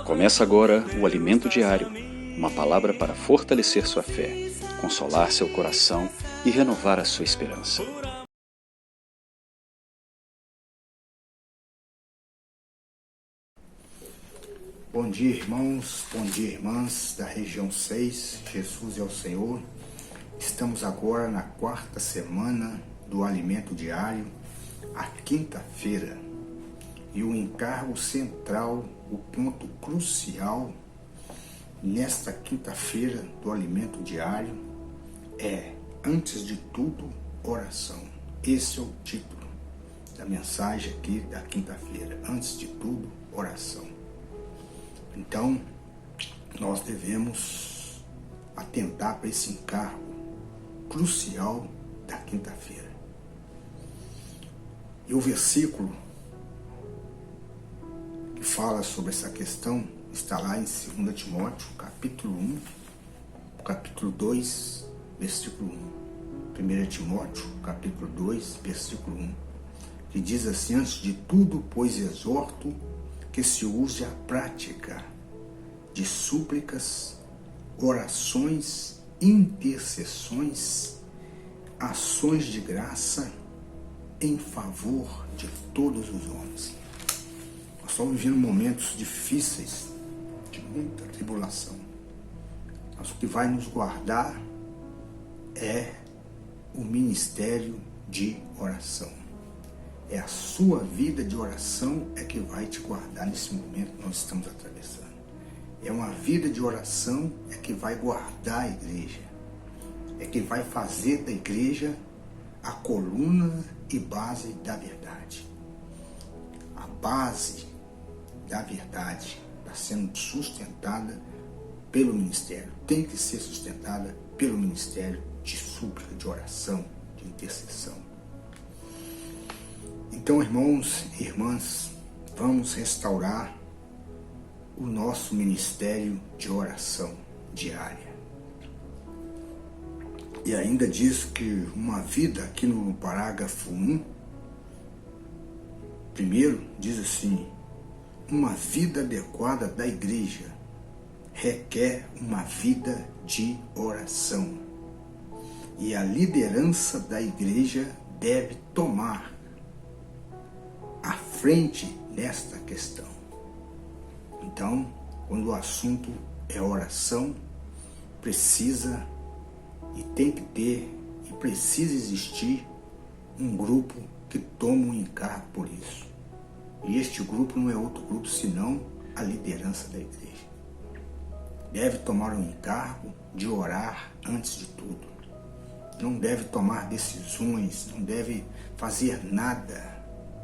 Começa agora o Alimento Diário, uma palavra para fortalecer sua fé, consolar seu coração e renovar a sua esperança. Bom dia, irmãos, bom dia, irmãs da região 6, Jesus é o Senhor. Estamos agora na quarta semana do Alimento Diário, a quinta-feira. E o encargo central, o ponto crucial nesta quinta-feira do Alimento Diário é, antes de tudo, oração. Esse é o título da mensagem aqui da quinta-feira. Antes de tudo, oração. Então, nós devemos atentar para esse encargo crucial da quinta-feira. E o versículo que fala sobre essa questão está lá em 2 Timóteo, capítulo 1, capítulo 2, versículo 1. 1 Timóteo, capítulo 2, versículo 1, que diz assim: antes de tudo, pois, exorto que se use a prática de súplicas, orações, intercessões, ações de graça em favor de todos os homens. Nós estamos vivendo momentos difíceis, de muita tribulação. Mas o que vai nos guardar é o ministério de oração. É a sua vida de oração é que vai te guardar nesse momento que nós estamos atravessando. É uma vida de oração é que vai guardar a igreja. É que vai fazer da igreja a coluna e base da verdade. A base da verdade está sendo sustentada pelo ministério. Tem que ser sustentada pelo ministério de súplica, de oração, de intercessão. Então, irmãos e irmãs, vamos restaurar o nosso ministério de oração diária. E ainda diz que uma vida, aqui no parágrafo 1, primeiro diz assim: uma vida adequada da igreja requer uma vida de oração. E a liderança da igreja deve tomar a frente nesta questão. Então, quando o assunto é oração, precisa e tem que ter e precisa existir um grupo que toma um encargo por isso. E este grupo não é outro grupo senão a liderança da igreja. Deve tomar um encargo de orar antes de tudo. Não deve tomar decisões, não deve fazer nada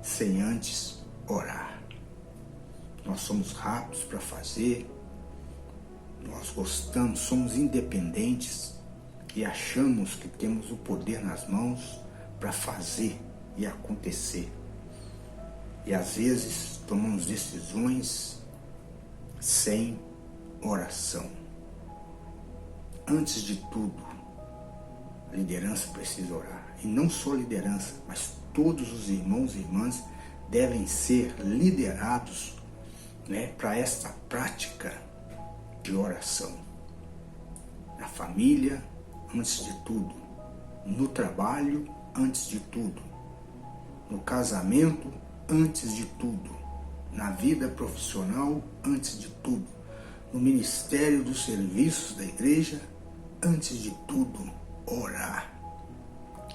sem antes orar. Nós somos rápidos para fazer, nós gostamos, somos independentes e achamos que temos o poder nas mãos para fazer e acontecer. E às vezes tomamos decisões sem oração. Antes de tudo, a liderança precisa orar. E não só a liderança, mas todos os irmãos e irmãs devem ser liderados, para esta prática de oração. Na família, antes de tudo. No trabalho, antes de tudo. No casamento, antes de tudo. Na vida profissional, antes de tudo. No ministério dos serviços da igreja, antes de tudo, orar,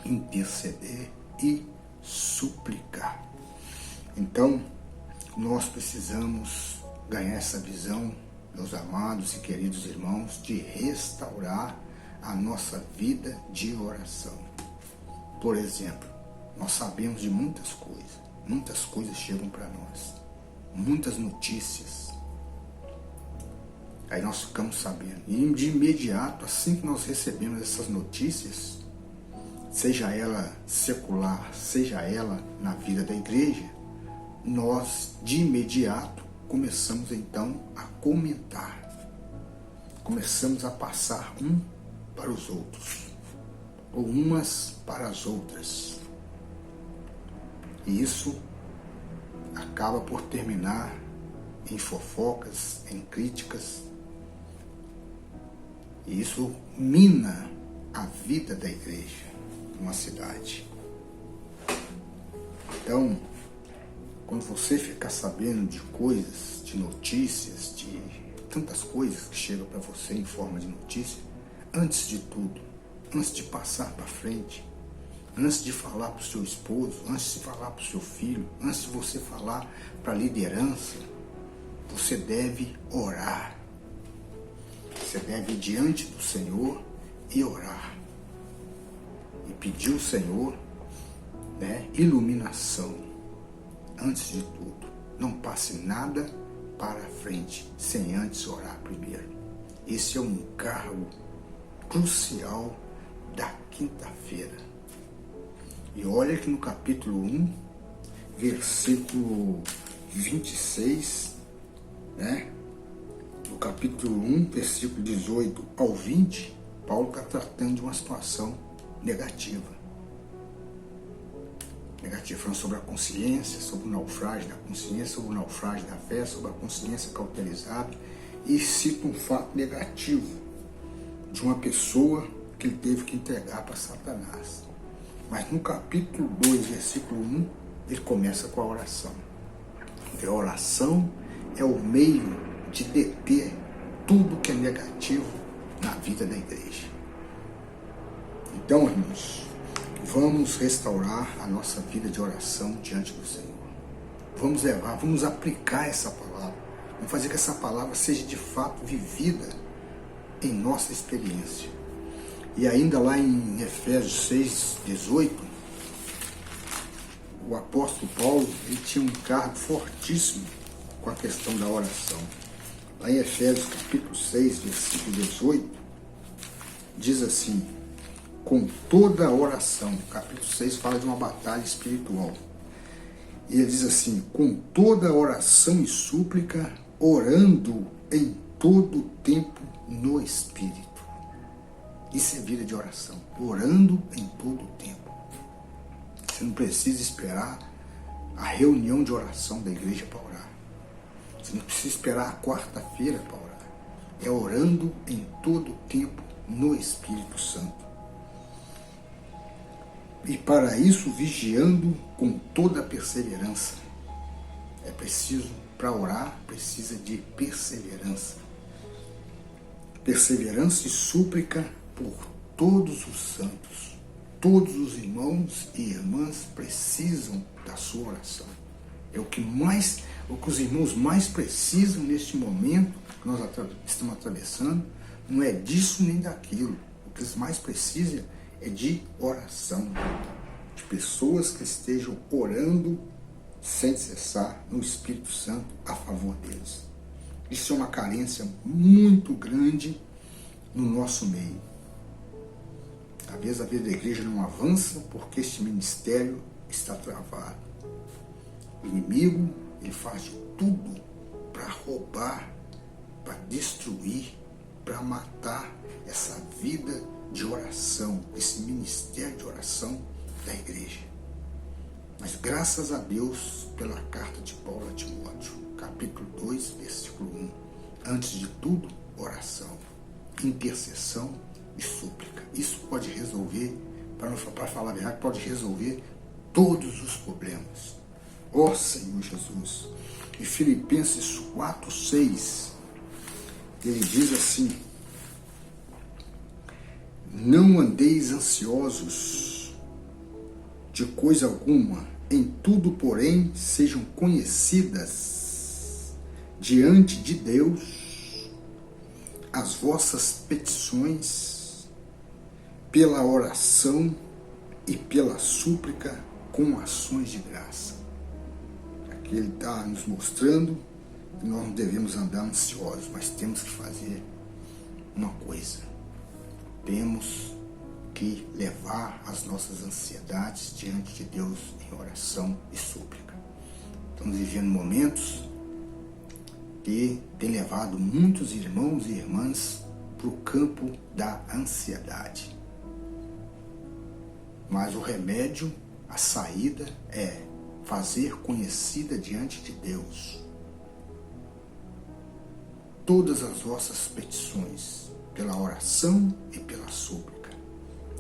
interceder e suplicar. Então, nós precisamos ganhar essa visão, meus amados e queridos irmãos, de restaurar a nossa vida de oração. Por exemplo, nós sabemos de muitas coisas chegam para nós, muitas notícias. Aí nós ficamos sabendo. E de imediato, assim que nós recebemos essas notícias, seja ela secular, seja ela na vida da igreja, nós de imediato começamos então a comentar. Começamos a passar um para os outros, ou umas para as outras. E isso acaba por terminar em fofocas, em críticas. E isso mina a vida da igreja numa cidade. Então, quando você ficar sabendo de coisas, de notícias, de tantas coisas que chegam para você em forma de notícia, antes de tudo, antes de passar para frente, antes de falar para o seu esposo, antes de falar para o seu filho, antes de você falar para a liderança, você deve orar. Você deve ir diante do Senhor e orar. E pedir ao Senhor, iluminação. Antes de tudo, não passe nada para frente sem antes orar primeiro. Esse é um encargo crucial da quinta-feira. E olha que no capítulo 1, versículo 26, no capítulo 1, versículo 18 ao 20, Paulo está tratando de uma situação negativa. Falando sobre a consciência, sobre o naufrágio da consciência, sobre o naufrágio da fé, sobre a consciência cauterizada, e cita um fato negativo de uma pessoa que ele teve que entregar para Satanás. Mas no capítulo 2, versículo 1, ele começa com a oração. Porque a oração é o meio de deter tudo que é negativo na vida da igreja. Então, irmãos, vamos restaurar a nossa vida de oração diante do Senhor. Vamos aplicar essa palavra. Vamos fazer que essa palavra seja de fato vivida em nossa experiência. E ainda lá em Efésios 6:18, o apóstolo Paulo ele tinha um encargo fortíssimo com a questão da oração. Lá em Efésios capítulo 6, versículo 18, diz assim: com toda a oração. Capítulo 6 fala de uma batalha espiritual. E ele diz assim: com toda a oração e súplica, orando em todo o tempo no Espírito. Isso é vida de oração. Orando em todo o tempo. Você não precisa esperar a reunião de oração da igreja para orar. Você não precisa esperar a quarta-feira para orar. É orando em todo o tempo no Espírito Santo. E para isso, vigiando com toda a perseverança. É preciso, para orar, precisa de perseverança. Perseverança e súplica por todos os santos. Todos os irmãos e irmãs precisam da sua oração. É o que os irmãos mais precisam neste momento que nós estamos atravessando. Não é disso nem daquilo. O que eles mais precisam é de oração, de pessoas que estejam orando sem cessar no Espírito Santo a favor deles. Isso é uma carência muito grande no nosso meio. Às vezes a vida da igreja não avança porque este ministério está travado. O inimigo ele faz de tudo para roubar, para destruir, para matar essa vida de oração, esse ministério de oração da igreja. Mas graças a Deus pela carta de Paulo a Timóteo, capítulo 2, versículo 1. Antes de tudo, oração, intercessão e súplica. Isso pode resolver, para falar a verdade, pode resolver todos os problemas. Ó Senhor Jesus. E Filipenses 4:6, ele diz assim: não andeis ansiosos de coisa alguma, em tudo, porém, sejam conhecidas diante de Deus as vossas petições pela oração e pela súplica com ações de graça. Aqui ele está nos mostrando que nós não devemos andar ansiosos, mas temos que fazer uma coisa. Temos que levar as nossas ansiedades diante de Deus em oração e súplica. Estamos vivendo momentos que tem levado muitos irmãos e irmãs para o campo da ansiedade. Mas o remédio, a saída é fazer conhecida diante de Deus todas as vossas petições, pela oração e pela súplica.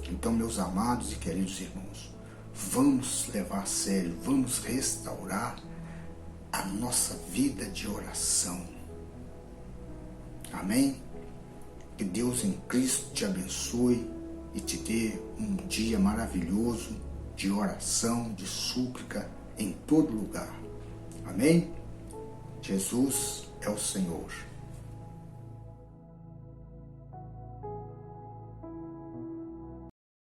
Então, meus amados e queridos irmãos, vamos levar a sério, vamos restaurar a nossa vida de oração. Amém? Que Deus em Cristo te abençoe e te dê um dia maravilhoso de oração, de súplica em todo lugar. Amém? Jesus é o Senhor.